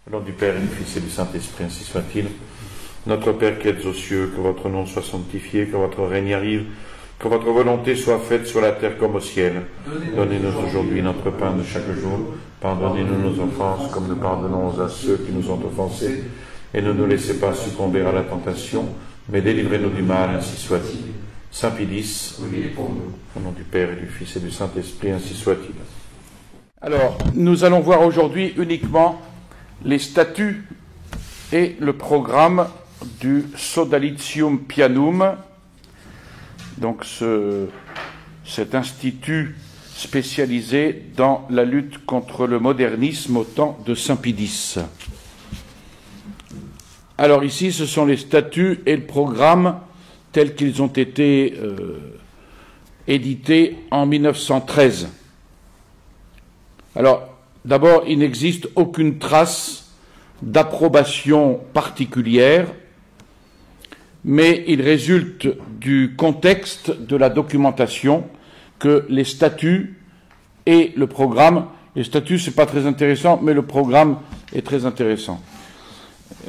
Au nom du Père et du Fils et du Saint-Esprit, ainsi soit-il. Notre Père qui êtes aux cieux, que votre nom soit sanctifié, que votre règne arrive, que votre volonté soit faite sur la terre comme au ciel. Donnez-nous aujourd'hui notre pain de chaque jour. Pardonnez-nous nos offenses, comme nous pardonnons à ceux qui nous ont offensés. Et ne nous laissez pas succomber à la tentation, mais délivrez-nous du mal, ainsi soit-il. Saint Pilice, au nom du Père et du Fils et du Saint-Esprit, ainsi soit-il. Alors, nous allons voir aujourd'hui uniquement les statuts et le programme du Sodalitium Pianum, donc cet institut spécialisé dans la lutte contre le modernisme au temps de Saint Pidis. Alors ici, ce sont les statuts et le programme tels qu'ils ont été édités en 1913. Alors, d'abord, il n'existe aucune trace d'approbation particulière, mais il résulte du contexte de la documentation que les statuts et le programme, les statuts c'est pas très intéressant, mais le programme est très intéressant.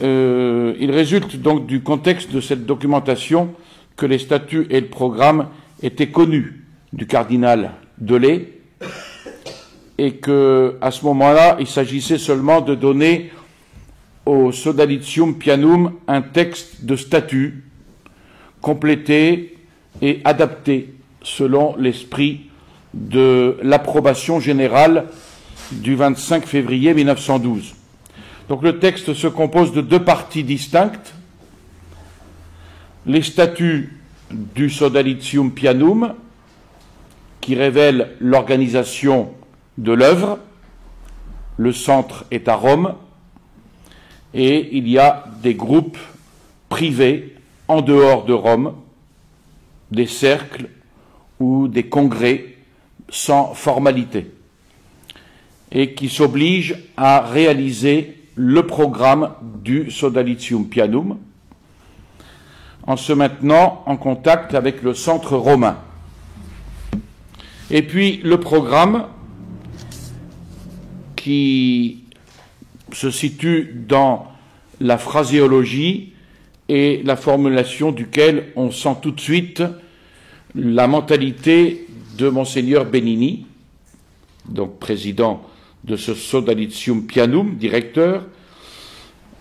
Il résulte donc du contexte de cette documentation que les statuts et le programme étaient connus du cardinal Delay, et que, à ce moment-là, il s'agissait seulement de donner au Sodalitium Pianum un texte de statut complété et adapté selon l'esprit de l'approbation générale du 25 février 1912. Donc le texte se compose de deux parties distinctes. Les statuts du Sodalitium Pianum, qui révèlent l'organisation de l'œuvre. Le centre est à Rome et il y a des groupes privés en dehors de Rome, des cercles ou des congrès sans formalité et qui s'obligent à réaliser le programme du Sodalitium Pianum en se maintenant en contact avec le centre romain. Et puis le programme qui se situe dans la phraséologie et la formulation duquel on sent tout de suite la mentalité de Monseigneur Benini, donc président de ce Sodalitium Pianum, directeur,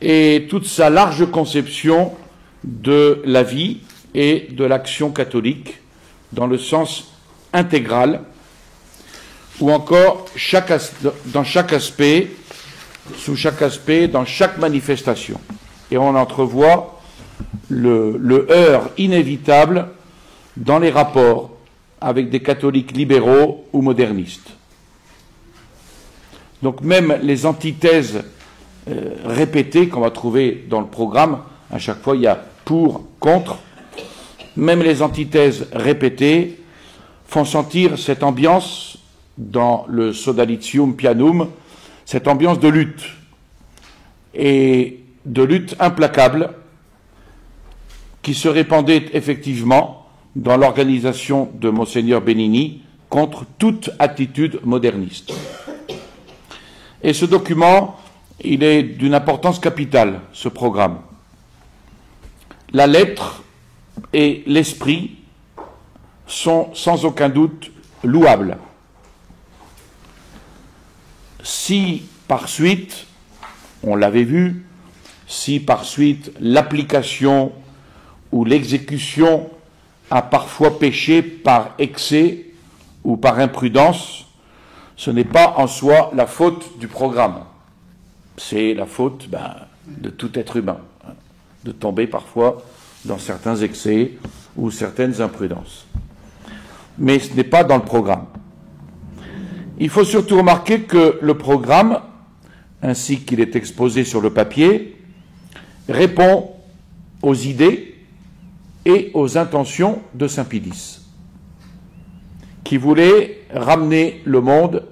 et toute sa large conception de la vie et de l'action catholique dans le sens intégral, ou encore dans chaque aspect, sous chaque aspect, dans chaque manifestation. Et on entrevoit le heurt inévitable dans les rapports avec des catholiques libéraux ou modernistes. Donc même les antithèses répétées qu'on va trouver dans le programme, à chaque fois il y a pour, contre, même les antithèses répétées font sentir cette ambiance dans le Sodalitium Pianum, cette ambiance de lutte, et de lutte implacable qui se répandait effectivement dans l'organisation de Monseigneur Benini contre toute attitude moderniste. Et ce document, il est d'une importance capitale, ce programme. La lettre et l'esprit sont sans aucun doute louables. Si par suite, on l'avait vu, si par suite l'application ou l'exécution a parfois péché par excès ou par imprudence, ce n'est pas en soi la faute du programme. C'est la faute de tout être humain, de tomber parfois dans certains excès ou certaines imprudences. Mais ce n'est pas dans le programme. Il faut surtout remarquer que le programme, ainsi qu'il est exposé sur le papier, répond aux idées et aux intentions de Saint Pidis, qui voulait ramener le monde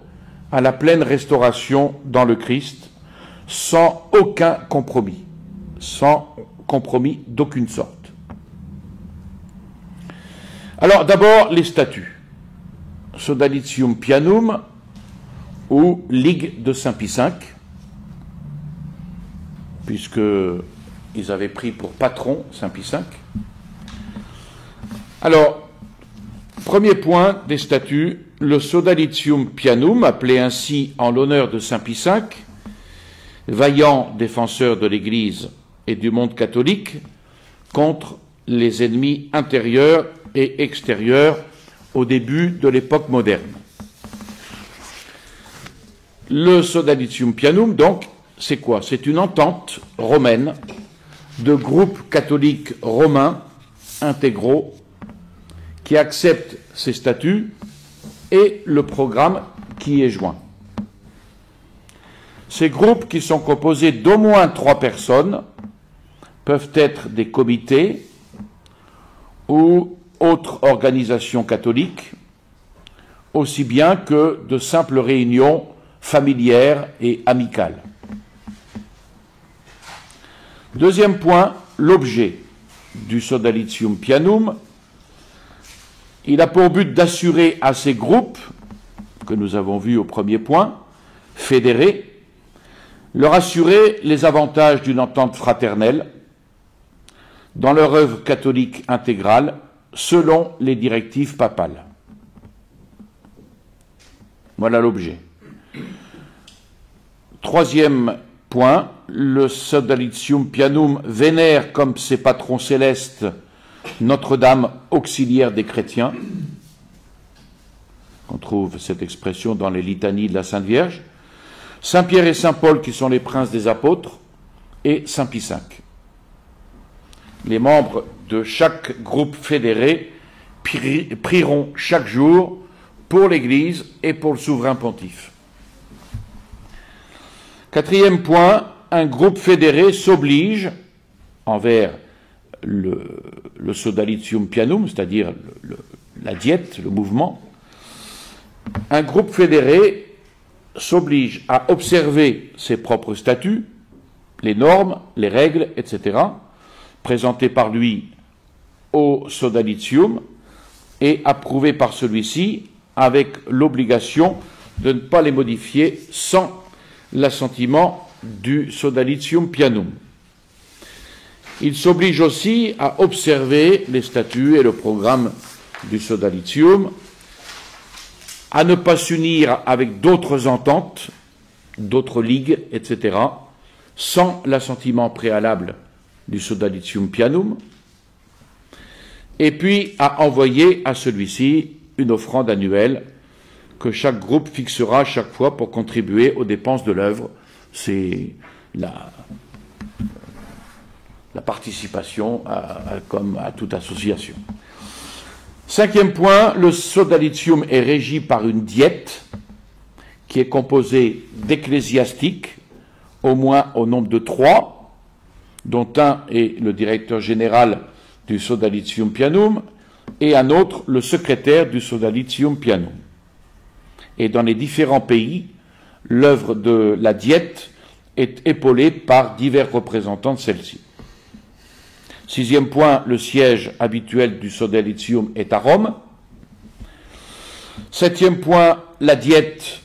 à la pleine restauration dans le Christ, sans aucun compromis d'aucune sorte. Alors d'abord les statuts. Sodalitium Pianum ou Ligue de Saint Pie V. puisqu'ils avaient pris pour patron Saint Pie V. Alors, premier point des statuts, le Sodalitium Pianum, appelé ainsi en l'honneur de Saint Pie V, vaillant défenseur de l'Église et du monde catholique contre les ennemis intérieurs et extérieurs au début de l'époque moderne. Le Sodalitium Pianum, donc, c'est quoi? C'est une entente romaine de groupes catholiques romains intégraux qui acceptent ces statuts et le programme qui y est joint. Ces groupes, qui sont composés d'au moins 3 personnes, peuvent être des comités ou autres organisations catholiques, aussi bien que de simples réunions familières et amicales. Deuxième point, l'objet du Sodalitium Pianum. Il a pour but d'assurer à ces groupes, que nous avons vus au premier point, fédérés, leur assurer les avantages d'une entente fraternelle dans leur œuvre catholique intégrale selon les directives papales. Voilà l'objet. Troisième point, le Sodalitium Pianum vénère comme ses patrons célestes Notre-Dame auxiliaire des chrétiens. On trouve cette expression dans les litanies de la Sainte Vierge. Saint-Pierre et Saint-Paul qui sont les princes des apôtres et Saint Pie V. Les membres de chaque groupe fédéré prieront chaque jour pour l'Église et pour le souverain pontife. Quatrième point, un groupe fédéré s'oblige envers le Sodalitium Pianum, c'est-à-dire la diète, le mouvement. Un groupe fédéré s'oblige à observer ses propres statuts, les normes, les règles, etc., présentées par lui au Sodalitium et approuvées par celui-ci, avec l'obligation de ne pas les modifier sans l'assentiment du Sodalitium Pianum. Il s'oblige aussi à observer les statuts et le programme du Sodalitium, à ne pas s'unir avec d'autres ententes, d'autres ligues, etc., sans l'assentiment préalable du Sodalitium Pianum, et puis à envoyer à celui-ci une offrande annuelle que chaque groupe fixera chaque fois pour contribuer aux dépenses de l'œuvre. C'est la participation comme à toute association. Cinquième point, le Sodalitium est régi par une diète qui est composée d'ecclésiastiques, au moins au nombre de 3, dont un est le directeur général du Sodalitium Pianum et un autre le secrétaire du Sodalitium Pianum. Et dans les différents pays, l'œuvre de la diète est épaulée par divers représentants de celle-ci. Sixième point, le siège habituel du Sodalitium est à Rome. Septième point, la diète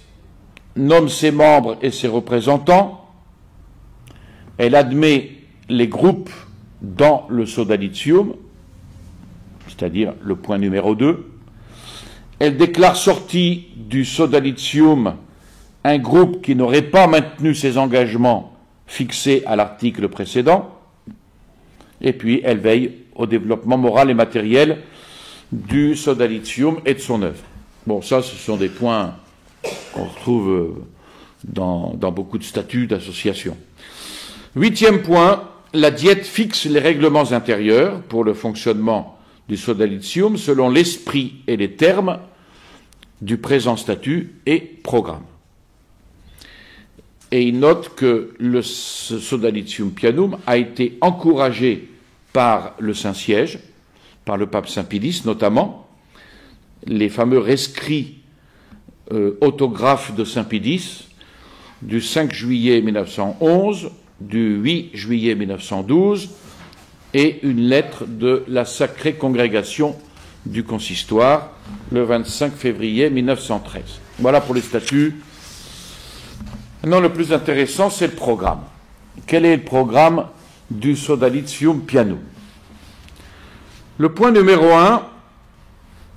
nomme ses membres et ses représentants. Elle admet les groupes dans le Sodalitium, c'est-à-dire le point numéro 2. Elle déclare sorti du Sodalitium un groupe qui n'aurait pas maintenu ses engagements fixés à l'article précédent. Et puis, elle veille au développement moral et matériel du Sodalitium et de son œuvre. Bon, ça, ce sont des points qu'on retrouve dans beaucoup de statuts d'association. Huitième point, la diète fixe les règlements intérieurs pour le fonctionnement du Sodalitium selon l'esprit et les termes du présent statut et programme. Et il note que le Sodalitium Pianum a été encouragé par le Saint-Siège, par le pape Saint Pie X notamment, les fameux rescrits autographes de Saint Pie X du 5 juillet 1911, du 8 juillet 1912 et une lettre de la Sacrée Congrégation du Consistoire le 25 février 1913. Voilà pour les statuts. Maintenant, le plus intéressant, c'est le programme. quel est le programme du Sodalitium Pianum? Le point numéro 1,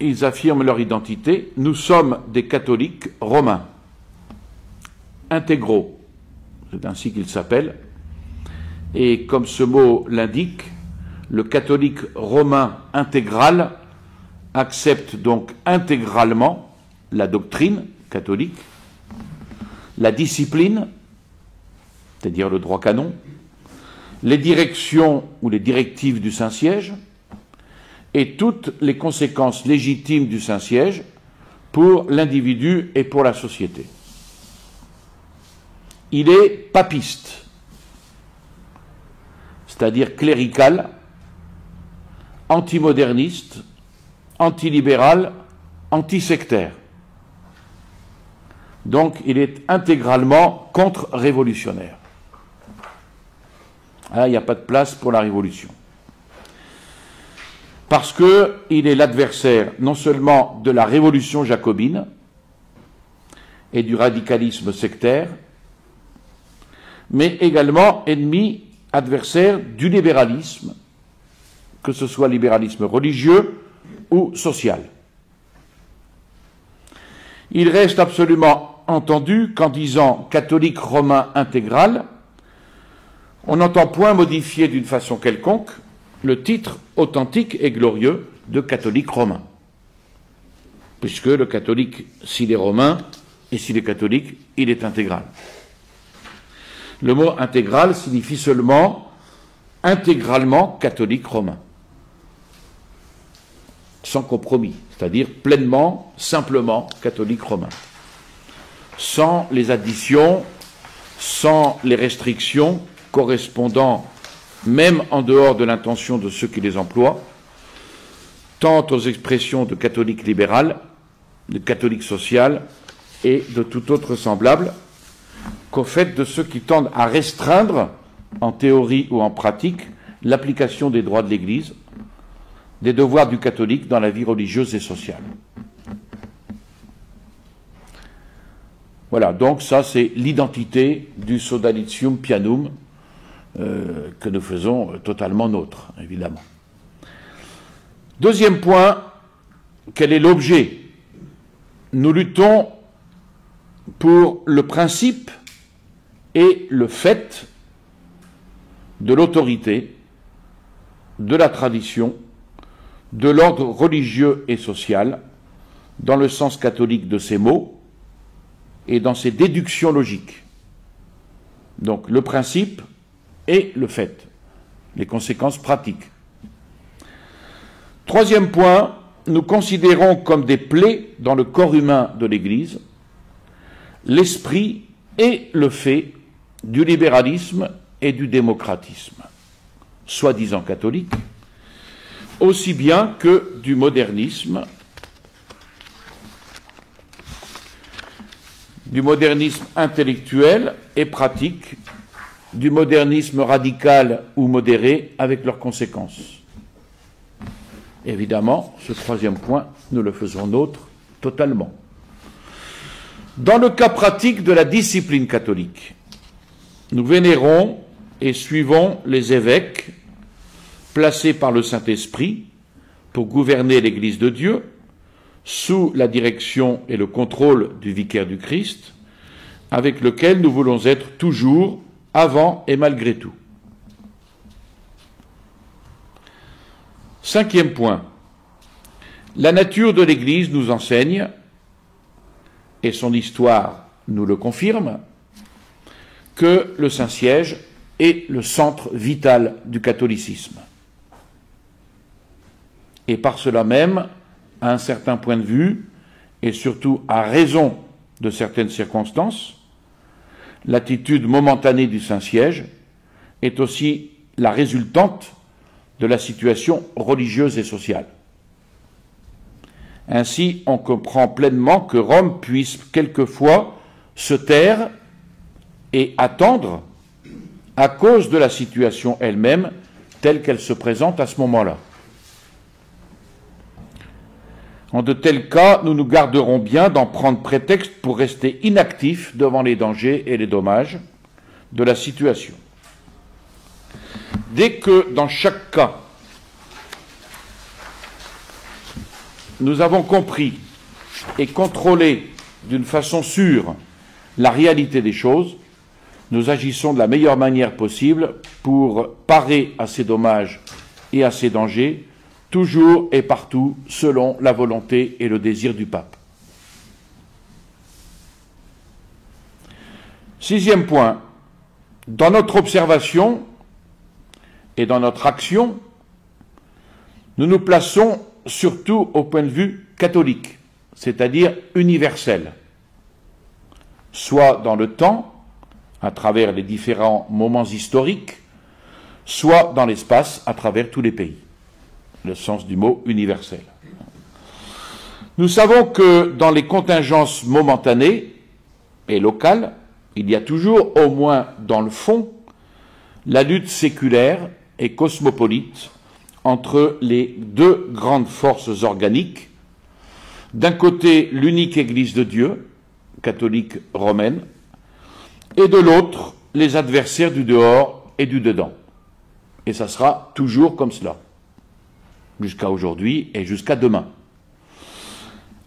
ils affirment leur identité. Nous sommes des catholiques romains, intégraux, c'est ainsi qu'ils s'appellent. Et comme ce mot l'indique, le catholique romain intégral accepte donc intégralement la doctrine catholique, la discipline, c'est-à-dire le droit canon, les directions ou les directives du Saint-Siège et toutes les conséquences légitimes du Saint-Siège pour l'individu et pour la société. Il est papiste, c'est-à-dire clérical, antimoderniste, antilibéral, antisectaire. Donc il est intégralement contre-révolutionnaire. Là, il n'y a pas de place pour la révolution. Parce qu'il est l'adversaire non seulement de la révolution jacobine et du radicalisme sectaire, mais également ennemi, adversaire du libéralisme, que ce soit libéralisme religieux ou social. Il reste absolument entendu qu'en disant catholique romain intégral, on n'entend point modifier d'une façon quelconque le titre authentique et glorieux de catholique romain. Puisque le catholique, s'il est romain et s'il est catholique, il est intégral. Le mot intégral signifie seulement intégralement catholique romain, sans compromis, c'est-à-dire pleinement, simplement catholique romain, sans les additions, sans les restrictions correspondant, même en dehors de l'intention de ceux qui les emploient, tant aux expressions de catholique libéral, de catholique social et de tout autre semblable, qu'au fait de ceux qui tendent à restreindre, en théorie ou en pratique, l'application des droits de l'Église, des devoirs du catholique dans la vie religieuse et sociale. Voilà, donc ça c'est l'identité du Sodalitium Pianum que nous faisons totalement nôtre, évidemment. Deuxième point, quel est l'objet? Nous luttons pour le principe et le fait de l'autorité, de la tradition, de l'ordre religieux et social, dans le sens catholique de ces mots et dans ses déductions logiques. Donc le principe et le fait, les conséquences pratiques. Troisième point, nous considérons comme des plaies dans le corps humain de l'Église l'esprit et le fait du libéralisme et du démocratisme, soi-disant catholique, aussi bien que du modernisme intellectuel et pratique, du modernisme radical ou modéré avec leurs conséquences. Évidemment, ce troisième point, nous le faisons nôtre totalement. Dans le cas pratique de la discipline catholique, nous vénérons et suivons les évêques placés par le Saint-Esprit pour gouverner l'Église de Dieu, sous la direction et le contrôle du vicaire du Christ, avec lequel nous voulons être toujours, avant et malgré tout. Cinquième point, la nature de l'Église nous enseigne, et son histoire nous le confirme, que le Saint-Siège est le centre vital du catholicisme. Et par cela même, à un certain point de vue, et surtout à raison de certaines circonstances, l'attitude momentanée du Saint-Siège est aussi la résultante de la situation religieuse et sociale. Ainsi, on comprend pleinement que Rome puisse quelquefois se taire et attendre à cause de la situation elle-même telle qu'elle se présente à ce moment-là. En de tels cas, nous nous garderons bien d'en prendre prétexte pour rester inactifs devant les dangers et les dommages de la situation. Dès que, dans chaque cas, nous avons compris et contrôlé d'une façon sûre la réalité des choses, nous agissons de la meilleure manière possible pour parer à ces dommages et à ces dangers, toujours et partout selon la volonté et le désir du pape. Sixième point, dans notre observation et dans notre action, nous nous plaçons surtout au point de vue catholique, c'est-à-dire universel, soit dans le temps, à travers les différents moments historiques, soit dans l'espace, à travers tous les pays. Le sens du mot universel. Nous savons que dans les contingences momentanées et locales, il y a toujours, au moins dans le fond, la lutte séculaire et cosmopolite entre les deux grandes forces organiques. D'un côté, l'unique Église de Dieu, catholique romaine, et de l'autre, les adversaires du dehors et du dedans. Et ça sera toujours comme cela, jusqu'à aujourd'hui et jusqu'à demain.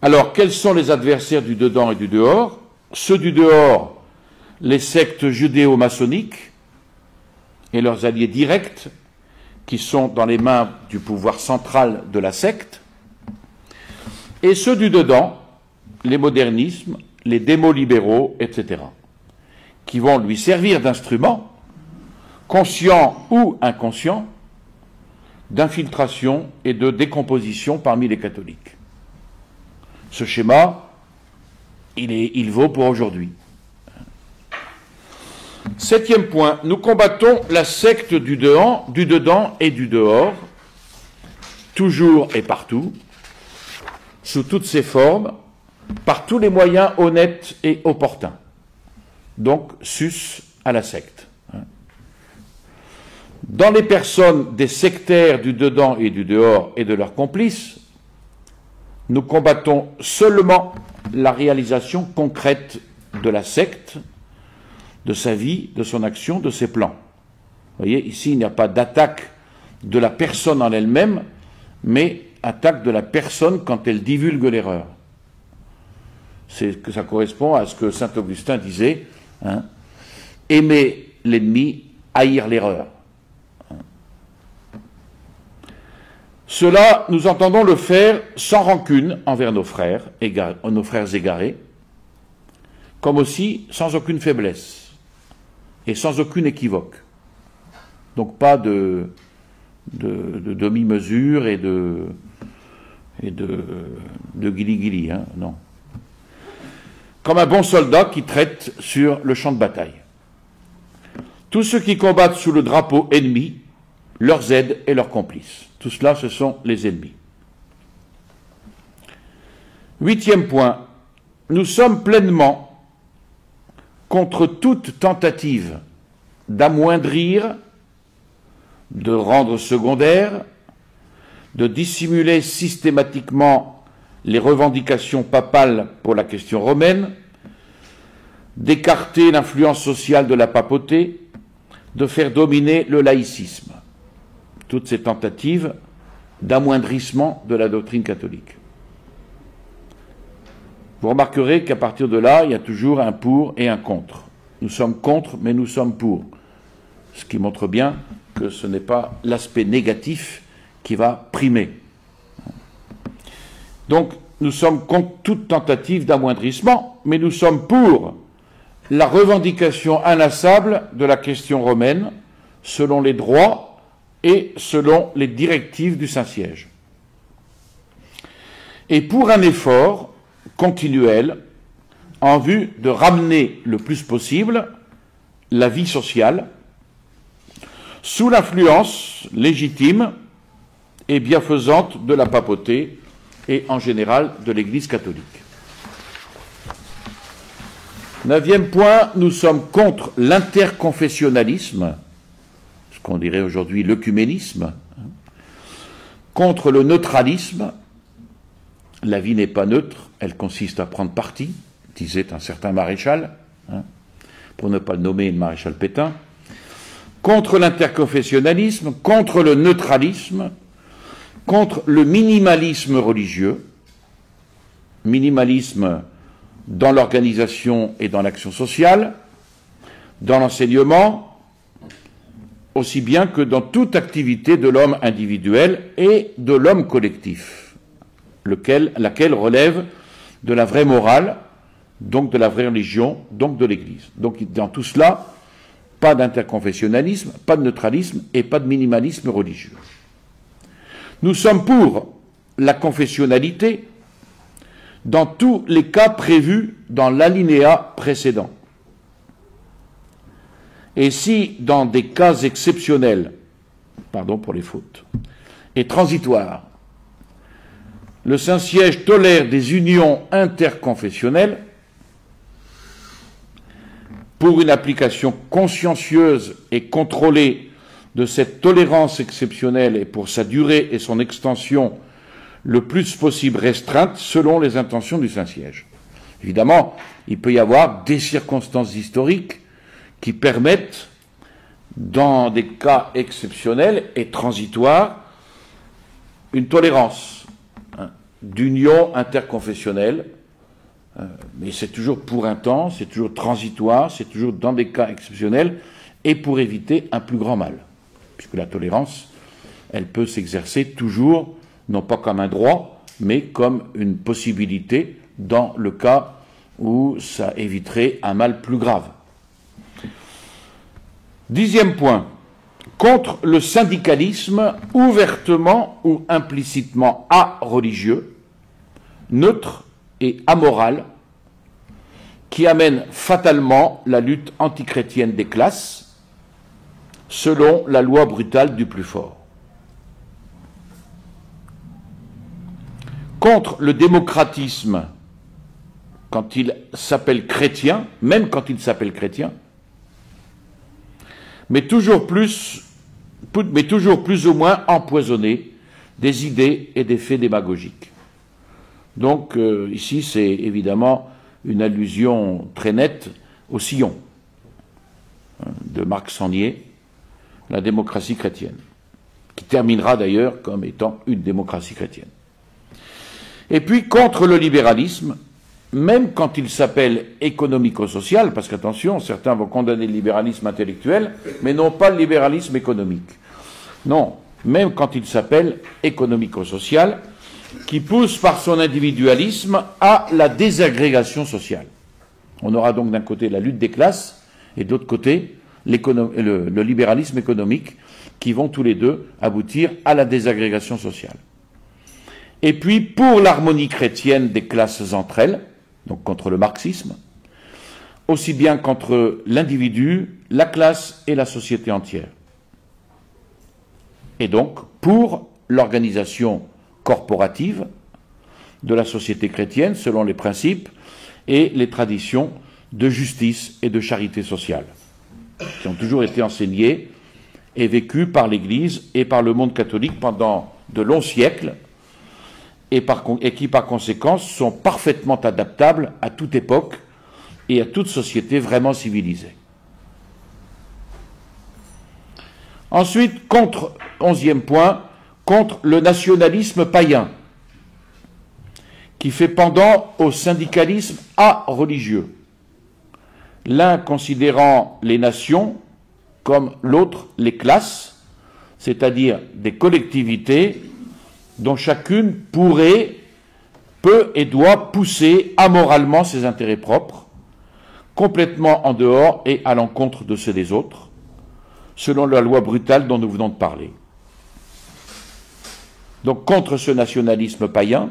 Alors, quels sont les adversaires du dedans et du dehors? Ceux du dehors, les sectes judéo-maçonniques et leurs alliés directs, qui sont dans les mains du pouvoir central de la secte, et ceux du dedans, les modernismes, les démo-libéraux, etc., qui vont lui servir d'instrument, conscient ou inconscient, d'infiltration et de décomposition parmi les catholiques. Ce schéma, il vaut pour aujourd'hui. Septième point, nous combattons la secte du dedans et du dehors, toujours et partout, sous toutes ses formes, par tous les moyens honnêtes et opportuns. Donc, sus à la secte. Dans les personnes des sectaires du dedans et du dehors et de leurs complices, nous combattons seulement la réalisation concrète de la secte, de sa vie, de son action, de ses plans. Vous voyez, ici, il n'y a pas d'attaque de la personne en elle-même, mais attaque de la personne quand elle divulgue l'erreur. C'est que ça correspond à ce que saint Augustin disait, hein, aimer l'ennemi, haïr l'erreur. Cela, nous entendons le faire sans rancune envers nos frères égarés, comme aussi sans aucune faiblesse et sans aucune équivoque. Donc pas de demi-mesure et de guili-guili, hein, non. Comme un bon soldat qui traite sur le champ de bataille. Tous ceux qui combattent sous le drapeau ennemi, leurs aides et leurs complices. Tout cela, ce sont les ennemis. Huitième point, nous sommes pleinement contre toute tentative d'amoindrir, de rendre secondaire, de dissimuler systématiquement les revendications papales pour la question romaine, d'écarter l'influence sociale de la papauté, de faire dominer le laïcisme. Toutes ces tentatives d'amoindrissement de la doctrine catholique. Vous remarquerez qu'à partir de là, il y a toujours un pour et un contre. Nous sommes contre, mais nous sommes pour. Ce qui montre bien que ce n'est pas l'aspect négatif qui va primer. Donc, nous sommes contre toute tentative d'amoindrissement, mais nous sommes pour la revendication inlassable de la question romaine, selon les droits et selon les directives du Saint-Siège. Et pour un effort continuel en vue de ramener le plus possible la vie sociale sous l'influence légitime et bienfaisante de la papauté et en général de l'Église catholique. Neuvième point, nous sommes contre l'interconfessionnalisme, ce qu'on dirait aujourd'hui l'œcuménisme, contre le neutralisme. La vie n'est pas neutre, elle consiste à prendre parti, disait un certain maréchal, pour ne pas le nommer le maréchal Pétain. contre l'interconfessionnalisme, contre le neutralisme, contre le minimalisme religieux, minimalisme dans l'organisation et dans l'action sociale, dans l'enseignement, aussi bien que dans toute activité de l'homme individuel et de l'homme collectif, laquelle relève de la vraie morale, donc de la vraie religion, donc de l'Église. Donc dans tout cela, pas d'interconfessionnalisme, pas de neutralisme et pas de minimalisme religieux. Nous sommes pour la confessionnalité dans tous les cas prévus dans l'alinéa précédent. Et si, dans des cas exceptionnels, pardon pour les fautes, et transitoires, le Saint-Siège tolère des unions interconfessionnelles, pour une application consciencieuse et contrôlée de cette tolérance exceptionnelle et pour sa durée et son extension le plus possible restreinte selon les intentions du Saint-Siège. Évidemment, il peut y avoir des circonstances historiques qui permettent, dans des cas exceptionnels et transitoires, une tolérance d'union interconfessionnelle, mais c'est toujours pour un temps, c'est toujours transitoire, c'est toujours dans des cas exceptionnels et pour éviter un plus grand mal. Puisque la tolérance, elle peut s'exercer toujours, non pas comme un droit, mais comme une possibilité dans le cas où ça éviterait un mal plus grave. 10e point, contre le syndicalisme ouvertement ou implicitement a-religieux, neutre et amoral, qui amène fatalement la lutte antichrétienne des classes, selon la loi brutale du plus fort. Contre le démocratisme, quand il s'appelle chrétien, même quand il s'appelle chrétien, mais toujours plus ou moins empoisonné des idées et des faits démagogiques. Donc ici, c'est évidemment une allusion très nette au sillon de Marc Sangnier, la démocratie chrétienne, qui terminera d'ailleurs comme étant une démocratie chrétienne. Et puis contre le libéralisme, même quand il s'appelle économico-social, parce qu'attention, certains vont condamner le libéralisme intellectuel, mais non pas le libéralisme économique. Non, même quand il s'appelle économico-social, qui pousse par son individualisme à la désagrégation sociale. On aura donc d'un côté la lutte des classes et de l'autre côté le libéralisme économique qui vont tous les deux aboutir à la désagrégation sociale. Et puis pour l'harmonie chrétienne des classes entre elles, donc contre le marxisme, aussi bien contre l'individu, la classe et la société entière. Et donc pour l'organisation corporative de la société chrétienne selon les principes et les traditions de justice et de charité sociale qui ont toujours été enseignés et vécus par l'Église et par le monde catholique pendant de longs siècles et qui par conséquent sont parfaitement adaptables à toute époque et à toute société vraiment civilisée. Ensuite, 11e point, contre le nationalisme païen, qui fait pendant au syndicalisme a-religieux, l'un considérant les nations comme l'autre les classes, c'est-à-dire des collectivités dont chacune pourrait, peut et doit pousser amoralement ses intérêts propres, complètement en dehors et à l'encontre de ceux des autres, selon la loi brutale dont nous venons de parler. Donc contre ce nationalisme païen,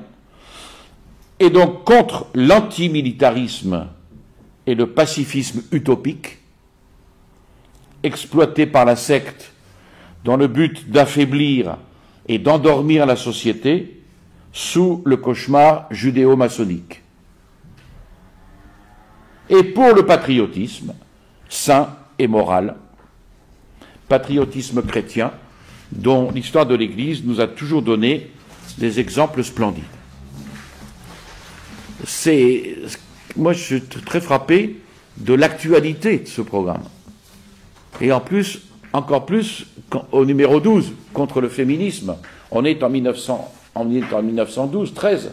et donc contre l'antimilitarisme et le pacifisme utopique, exploité par la secte dans le but d'affaiblir et d'endormir la société sous le cauchemar judéo-maçonnique. Et pour le patriotisme, saint et moral, patriotisme chrétien, dont l'histoire de l'Église nous a toujours donné des exemples splendides. Moi, je suis très frappé de l'actualité de ce programme. Et en plus, encore plus au numéro 12, contre le féminisme. On est en 1912, 13.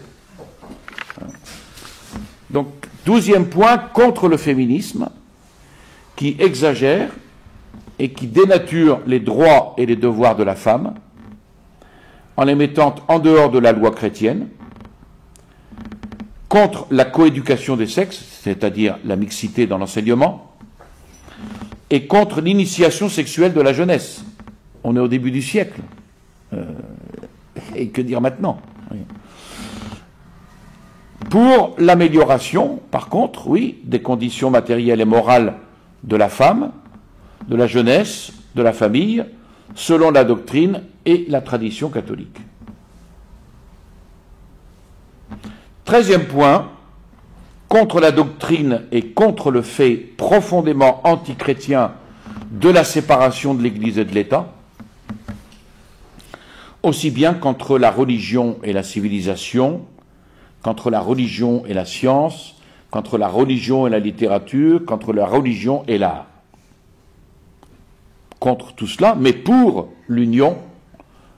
Donc, 12e point, contre le féminisme, qui exagère et qui dénature les droits et les devoirs de la femme, en les mettant en dehors de la loi chrétienne, contre la coéducation des sexes, c'est-à-dire la mixité dans l'enseignement, et contre l'initiation sexuelle de la jeunesse. On est au début du siècle. Et que dire maintenant? Pour l'amélioration, par contre, oui, des conditions matérielles et morales de la femme, de la jeunesse, de la famille, selon la doctrine et la tradition catholique. 13e point, contre la doctrine et contre le fait profondément antichrétien de la séparation de l'Église et de l'État, aussi bien qu'entre la religion et la civilisation, qu'entre la religion et la science, qu'entre la religion et la littérature, qu'entre la religion et l'art. Contre tout cela, mais pour l'union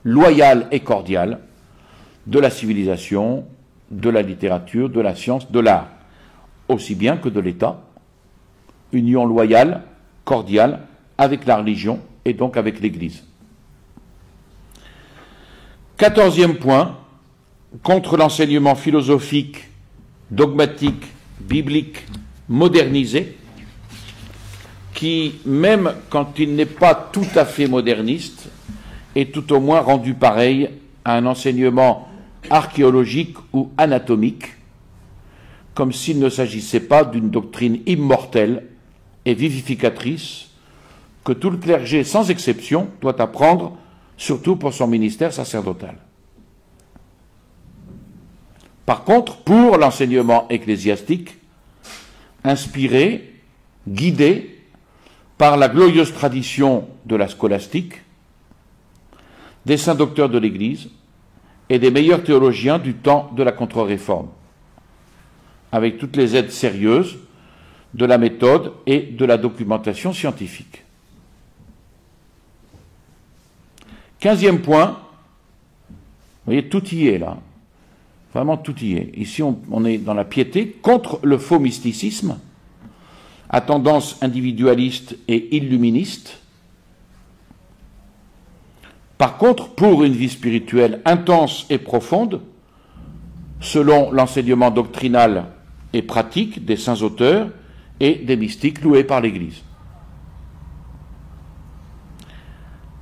loyale et cordiale de la civilisation, de la littérature, de la science, de l'art, aussi bien que de l'État. Union loyale, cordiale, avec la religion et donc avec l'Église. 14e point, contre l'enseignement philosophique, dogmatique, biblique, modernisé, qui, même quand il n'est pas tout à fait moderniste, est tout au moins rendu pareil à un enseignement archéologique ou anatomique, comme s'il ne s'agissait pas d'une doctrine immortelle et vivificatrice que tout le clergé, sans exception, doit apprendre, surtout pour son ministère sacerdotal. Par contre, pour l'enseignement ecclésiastique, inspiré, guidé par la glorieuse tradition de la scolastique, des saints docteurs de l'Église et des meilleurs théologiens du temps de la Contre-Réforme, avec toutes les aides sérieuses de la méthode et de la documentation scientifique. 15e point, vous voyez, tout y est là, vraiment tout y est. Ici, on est dans la piété contre le faux mysticisme, à tendance individualiste et illuministe. Par contre, pour une vie spirituelle intense et profonde, selon l'enseignement doctrinal et pratique des saints auteurs et des mystiques loués par l'Église.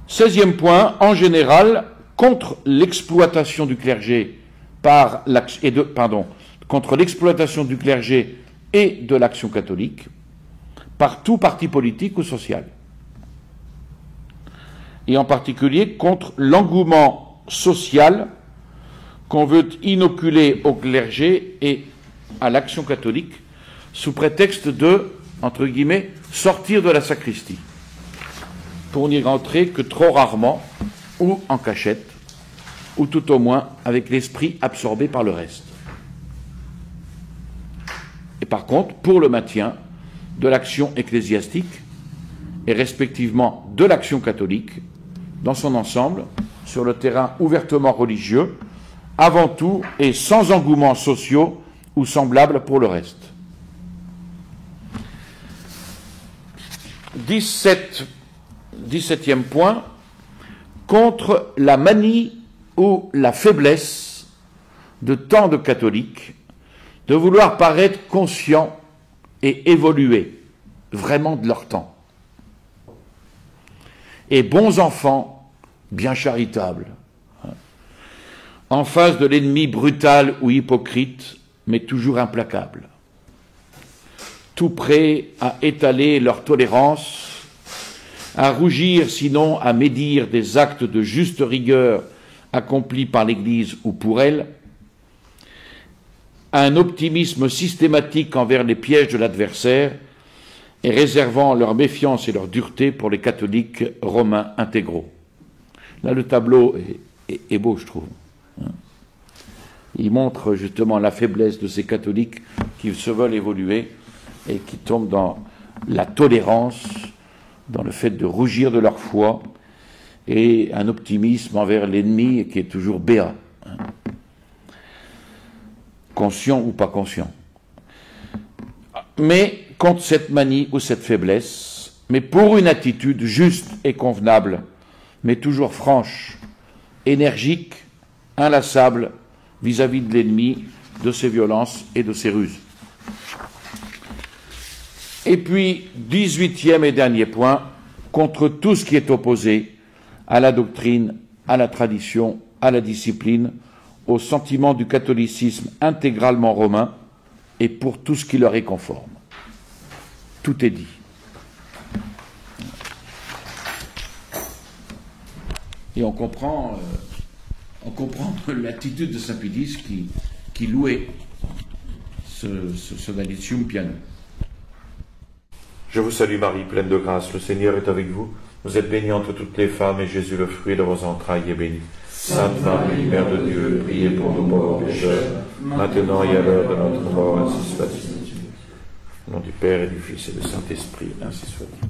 16e point, en général, contre l'exploitation du clergé contre l'exploitation du clergé et de l'action catholique par tout parti politique ou social. Et en particulier contre l'engouement social qu'on veut inoculer au clergé et à l'action catholique sous prétexte de, entre guillemets, sortir de la sacristie, pour n'y rentrer que trop rarement, ou en cachette, ou tout au moins avec l'esprit absorbé par le reste. Et par contre, pour le maintien de l'action ecclésiastique et respectivement de l'action catholique dans son ensemble, sur le terrain ouvertement religieux, avant tout et sans engouements sociaux ou semblables pour le reste. 17e point, contre la manie ou la faiblesse de tant de catholiques de vouloir paraître conscients et évoluer vraiment de leur temps. Et bons enfants, bien charitables, en face de l'ennemi brutal ou hypocrite, mais toujours implacable, tout prêts à étaler leur tolérance, à rougir sinon à médire des actes de juste rigueur accomplis par l'Église ou pour elle, à un optimisme systématique envers les pièges de l'adversaire et réservant leur méfiance et leur dureté pour les catholiques romains intégraux. Là, le tableau est beau, je trouve. Il montre justement la faiblesse de ces catholiques qui se veulent évoluer et qui tombent dans la tolérance dans le fait de rougir de leur foi, et un optimisme envers l'ennemi qui est toujours béat, conscient ou pas conscient. Mais contre cette manie ou cette faiblesse, mais pour une attitude juste et convenable, mais toujours franche, énergique, inlassable vis-à-vis de l'ennemi, de ses violences et de ses ruses. Et puis, 18e et dernier point, contre tout ce qui est opposé à la doctrine, à la tradition, à la discipline, au sentiment du catholicisme intégralement romain et pour tout ce qui leur est conforme. Tout est dit. Et on comprend l'attitude de Saint Pidis qui louait ce Vanitium Piano. Je vous salue Marie, pleine de grâce, le Seigneur est avec vous. Vous êtes bénie entre toutes les femmes, et Jésus, le fruit de vos entrailles, est béni. Sainte Marie, Mère de Dieu, priez pour nous pauvres pécheurs, maintenant et à l'heure de notre mort, ainsi soit-il. Au nom du Père et du Fils et du Saint-Esprit, ainsi soit-il.